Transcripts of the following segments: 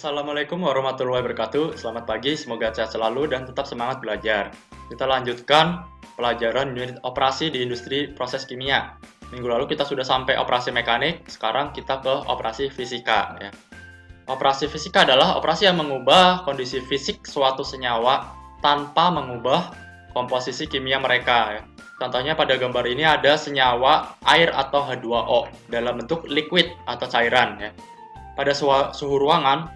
Assalamualaikum warahmatullahi wabarakatuh. Selamat pagi, semoga sehat selalu dan tetap semangat belajar. Kita lanjutkan pelajaran unit operasi di industri proses kimia. Minggu lalu kita sudah sampai operasi mekanik, sekarang kita ke operasi fisika. Ya. Operasi fisika adalah operasi yang mengubah kondisi fisik suatu senyawa tanpa mengubah komposisi kimia mereka. Ya. Contohnya pada gambar ini ada senyawa air atau H2O dalam bentuk liquid atau cairan. Ya. Pada suhu ruangan,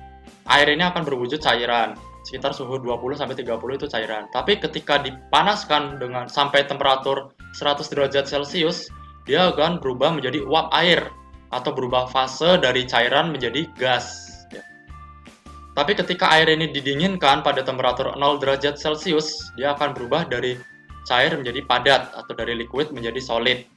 air ini akan berwujud cairan. Sekitar suhu 20-30 itu cairan. Tapi ketika dipanaskan dengan sampai temperatur 100 derajat Celcius, dia akan berubah menjadi uap air atau berubah fase dari cairan menjadi gas. Ya. Tapi ketika air ini didinginkan pada temperatur 0 derajat Celcius, dia akan berubah dari cair menjadi padat atau dari liquid menjadi solid.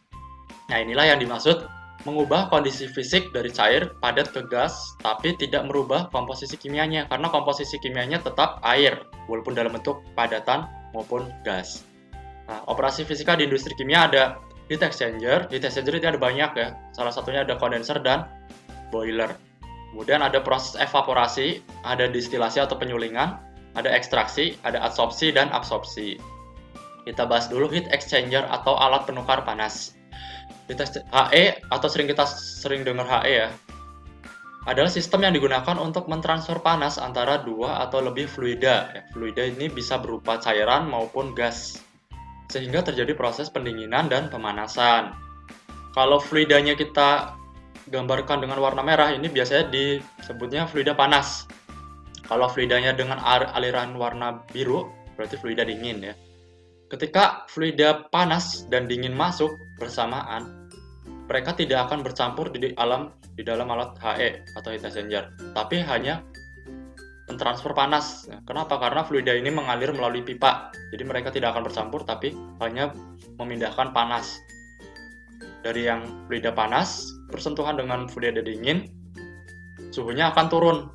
Nah, inilah yang dimaksud mengubah kondisi fisik dari cair padat ke gas, tapi tidak merubah komposisi kimianya, karena komposisi kimianya tetap air, walaupun dalam bentuk padatan maupun gas. Nah, operasi fisika di industri kimia ada heat exchanger. Heat exchanger itu ada banyak ya, salah satunya ada condenser dan boiler. Kemudian ada proses evaporasi, ada distilasi atau penyulingan, ada ekstraksi, ada adsorpsi dan absorpsi. Kita bahas dulu heat exchanger atau alat penukar panas. HE atau kita sering dengar HE ya, adalah sistem yang digunakan untuk mentransfer panas antara dua atau lebih fluida. Fluida ini bisa berupa cairan maupun gas, sehingga terjadi proses pendinginan dan pemanasan. Kalau fluidanya kita gambarkan dengan warna merah, ini biasanya disebutnya fluida panas. Kalau fluidanya dengan aliran warna biru, berarti fluida dingin ya. Ketika fluida panas dan dingin masuk bersamaan, mereka tidak akan bercampur di dalam alat HE atau heat exchanger, tapi hanya mentransfer panas. Kenapa? Karena fluida ini mengalir melalui pipa, jadi mereka tidak akan bercampur, tapi hanya memindahkan panas. Dari yang fluida panas bersentuhan dengan fluida dingin, suhunya akan turun,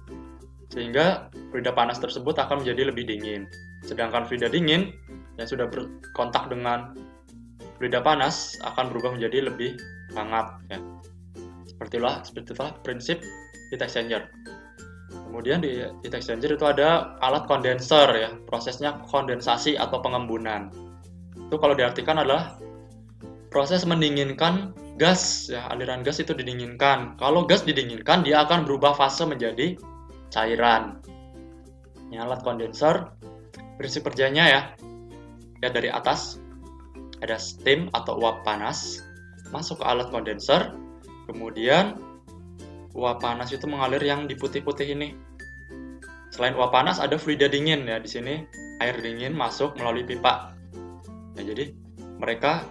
sehingga fluida panas tersebut akan menjadi lebih dingin. Sedangkan fluida dingin yang sudah berkontak dengan fluida panas akan berubah menjadi lebih hangat ya. Seperti itulah prinsip heat exchanger. Kemudian di heat exchanger itu ada alat kondenser ya, prosesnya kondensasi atau pengembunan. Itu kalau diartikan adalah proses mendinginkan gas ya, aliran gas itu didinginkan. Kalau gas didinginkan, dia akan berubah fase menjadi cairan. Ini alat kondenser. Prinsip kerjanya ya, lihat dari atas ada steam atau uap panas masuk ke alat kondenser, kemudian uap panas itu mengalir yang di putih-putih ini. Selain uap panas ada fluida dingin ya, di sini air dingin masuk melalui pipa. Ya, jadi mereka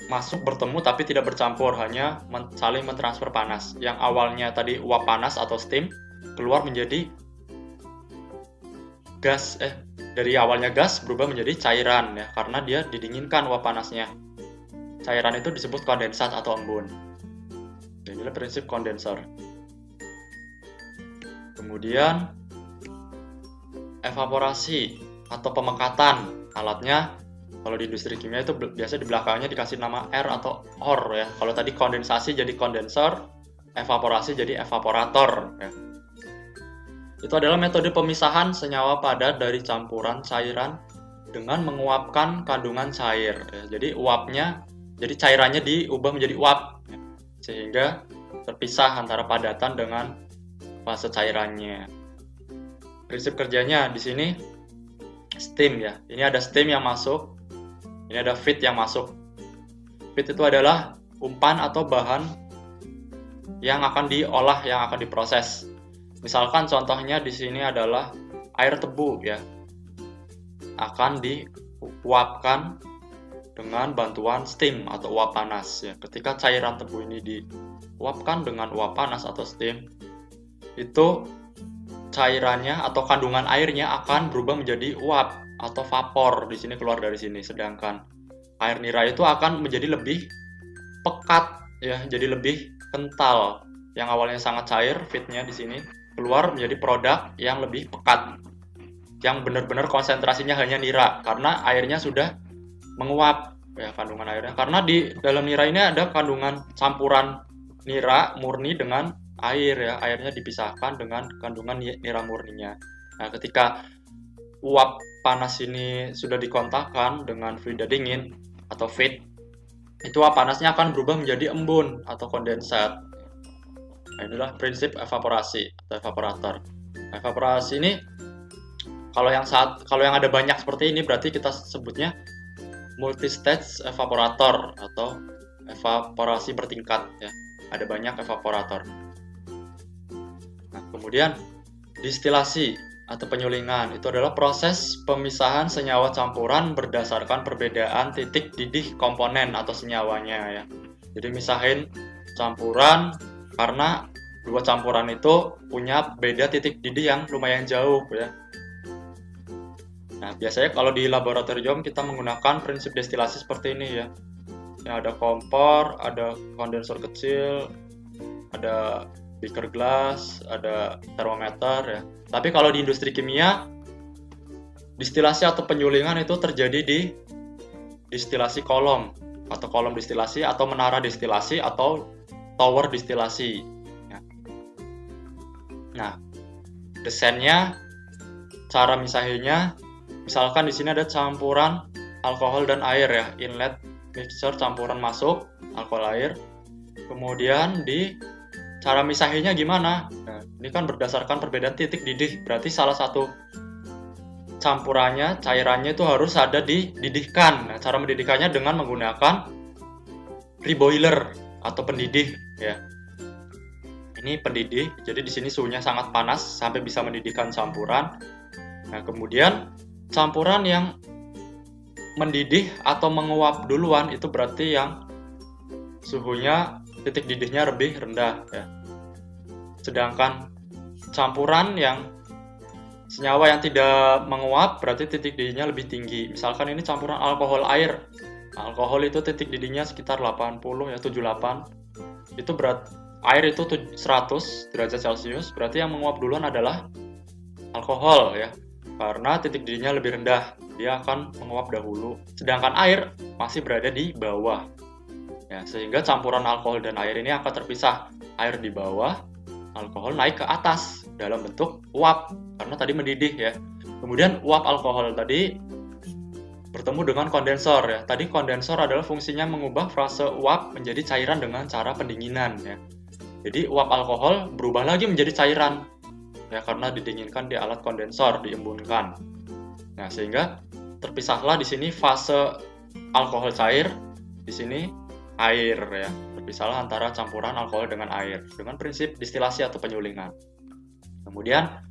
masuk bertemu tapi tidak bercampur, hanya saling mentransfer panas. Yang awalnya tadi uap panas atau steam keluar menjadi gas, dari awalnya gas berubah menjadi cairan ya, karena dia didinginkan uap panasnya. Cairan itu disebut kondensat atau embun. Inilah prinsip kondenser. Kemudian evaporasi atau pemekatan. Alatnya kalau di industri kimia itu biasa di belakangnya dikasih nama R atau OR ya. Kalau tadi kondensasi jadi kondenser, evaporasi jadi evaporator ya. Itu adalah metode pemisahan senyawa padat dari campuran cairan dengan menguapkan kandungan cair. Jadi cairannya diubah menjadi uap, sehingga terpisah antara padatan dengan fase cairannya. Prinsip kerjanya di sini steam ya. Ini ada steam yang masuk, ini ada feed yang masuk. Feed itu adalah umpan atau bahan yang akan diolah, yang akan diproses. Misalkan contohnya di sini adalah air tebu ya, akan diuapkan dengan bantuan steam atau uap panas ya. Ketika cairan tebu ini diuapkan dengan uap panas atau steam, itu cairannya atau kandungan airnya akan berubah menjadi uap atau vapor, di sini keluar dari sini. Sedangkan air nira itu akan menjadi lebih pekat ya, jadi lebih kental. Yang awalnya sangat cair, feednya di sini keluar menjadi produk yang lebih pekat, yang benar-benar konsentrasinya hanya nira, karena airnya sudah menguap ya, kandungan airnya. Karena di dalam nira ini ada kandungan campuran nira murni dengan air ya, airnya dipisahkan dengan kandungan nira murninya. Nah, ketika uap panas ini sudah dikontakkan dengan fluida dingin atau feed, itu uap panasnya akan berubah menjadi embun atau kondensat. Nah, inilah prinsip evaporasi atau evaporator. Evaporasi ini kalau yang ada banyak seperti ini berarti kita sebutnya multi-stage evaporator atau evaporasi bertingkat ya. Ada banyak evaporator. Nah, kemudian distilasi atau penyulingan itu adalah proses pemisahan senyawa campuran berdasarkan perbedaan titik didih komponen atau senyawanya ya. Jadi misahin campuran karena dua campuran itu punya beda titik didih yang lumayan jauh ya. Nah, biasanya kalau di laboratorium kita menggunakan prinsip destilasi seperti ini ya. Yang ada kompor, ada kondensor kecil, ada beaker glass, ada termometer ya. Tapi kalau di industri kimia, distilasi atau penyulingan itu terjadi di distilasi kolom atau kolom distilasi atau menara distilasi atau tower distilasi. Ya. Nah, desainnya, cara misahinnya, misalkan di sini ada campuran alkohol dan air ya, inlet mixture campuran masuk alkohol air. Kemudian di cara misahinnya gimana? Nah, ini kan berdasarkan perbedaan titik didih. Berarti salah satu campurannya, cairannya itu harus ada dididihkan. Nah, cara mendidihkannya dengan menggunakan reboiler atau pendidih ya. Ini pendidih. Jadi di sini suhunya sangat panas sampai bisa mendidihkan campuran. Nah, kemudian campuran yang mendidih atau menguap duluan itu berarti yang suhunya titik didihnya lebih rendah ya. Sedangkan campuran yang senyawa yang tidak menguap berarti titik didihnya lebih tinggi. Misalkan ini campuran alkohol air. Alkohol itu titik didihnya sekitar 80 ya, 78. Itu air itu 100 derajat Celcius, berarti yang menguap duluan adalah alkohol ya. Karena titik didihnya lebih rendah, dia akan menguap dahulu. Sedangkan air masih berada di bawah. Ya, sehingga campuran alkohol dan air ini akan terpisah. Air di bawah, alkohol naik ke atas dalam bentuk uap karena tadi mendidih ya. Kemudian uap alkohol tadi bertemu dengan kondensor ya. Tadi kondensor adalah fungsinya mengubah fase uap menjadi cairan dengan cara pendinginan ya. Jadi uap alkohol berubah lagi menjadi cairan ya karena didinginkan di alat kondensor, diembunkan. Nah, sehingga terpisahlah di sini fase alkohol cair, di sini air ya. Terpisahlah antara campuran alkohol dengan air dengan prinsip distilasi atau penyulingan. Kemudian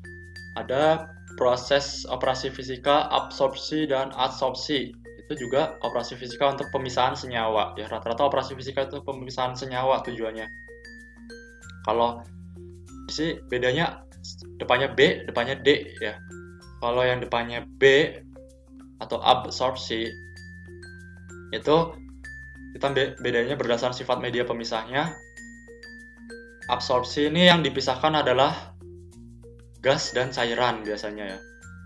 ada proses operasi fisika absorpsi dan adsorpsi. Itu juga operasi fisika untuk pemisahan senyawa ya. Rata-rata operasi fisika itu pemisahan senyawa tujuannya. Kalau sih bedanya depannya B, depannya D ya. Kalau yang depannya B atau absorpsi itu kita bedanya berdasarkan sifat media pemisahnya. Absorpsi ini yang dipisahkan adalah gas dan cairan biasanya ya.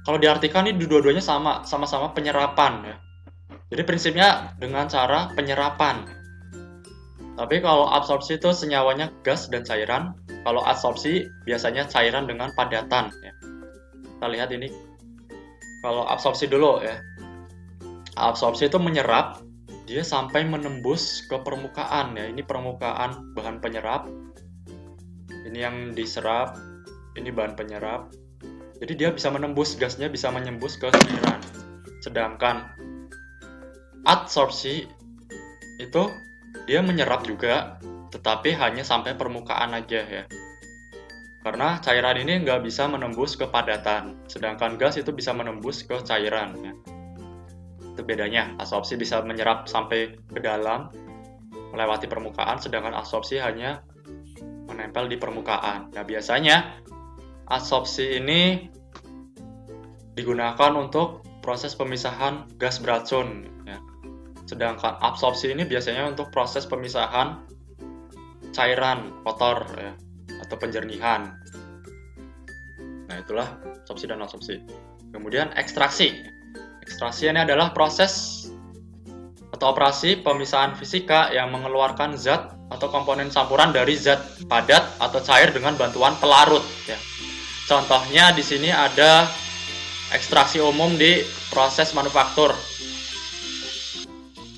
Kalau diartikan ini dua-duanya sama-sama penyerapan ya. Jadi prinsipnya dengan cara penyerapan. Tapi kalau absorpsi itu senyawanya gas dan cairan. Kalau adsorpsi biasanya cairan dengan padatan ya. Kita lihat ini. Kalau absorpsi dulu ya. Absorpsi itu menyerap, dia sampai menembus ke permukaan ya. Ini permukaan bahan penyerap. Ini yang diserap, ini bahan penyerap. Jadi dia bisa menembus, gasnya bisa menembus ke cairan. Sedangkan adsorpsi itu dia menyerap juga, tetapi hanya sampai permukaan aja ya. Karena cairan ini nggak bisa menembus ke padatan, sedangkan gas itu bisa menembus ke cairan ya. Itu bedanya, adsorpsi bisa menyerap sampai ke dalam, melewati permukaan, sedangkan adsorpsi hanya menempel di permukaan. Nah, biasanya adsorpsi ini digunakan untuk proses pemisahan gas beracun ya. Sedangkan absorpsi ini biasanya untuk proses pemisahan cairan kotor ya, atau penjernihan. Nah, itulah absorpsi dan adsorpsi. Kemudian ekstraksi. Ekstraksi ini adalah proses atau operasi pemisahan fisika yang mengeluarkan zat atau komponen campuran dari zat padat atau cair dengan bantuan pelarut ya. Contohnya di sini ada ekstraksi umum di proses manufaktur.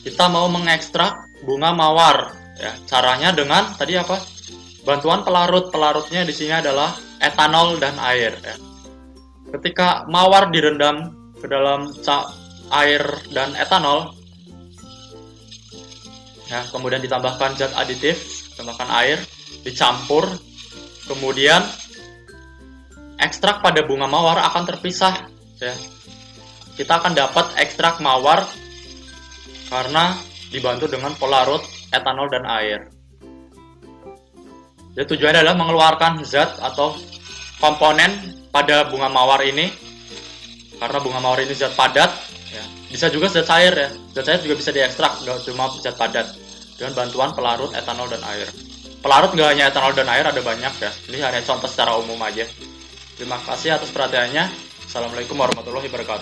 Kita mau mengekstrak bunga mawar ya. Caranya dengan tadi apa? Bantuan pelarut. Pelarutnya di sini adalah etanol dan air ya. Ketika mawar direndam ke dalam air dan etanol ya, kemudian ditambahkan zat aditif, tambahkan air, dicampur, kemudian ekstrak pada bunga mawar akan terpisah ya. Kita akan dapat ekstrak mawar karena dibantu dengan pelarut etanol dan air. Jadi tujuannya adalah mengeluarkan zat atau komponen pada bunga mawar ini, karena bunga mawar ini zat padat ya. Bisa juga zat cair ya. Zat cair juga bisa diekstrak, nggak cuma zat padat, dengan bantuan pelarut etanol dan air. Pelarut nggak hanya etanol dan air, ada banyak ya. Ini hanya contoh secara umum aja. Terima kasih atas perhatiannya. Assalamualaikum warahmatullahi wabarakatuh.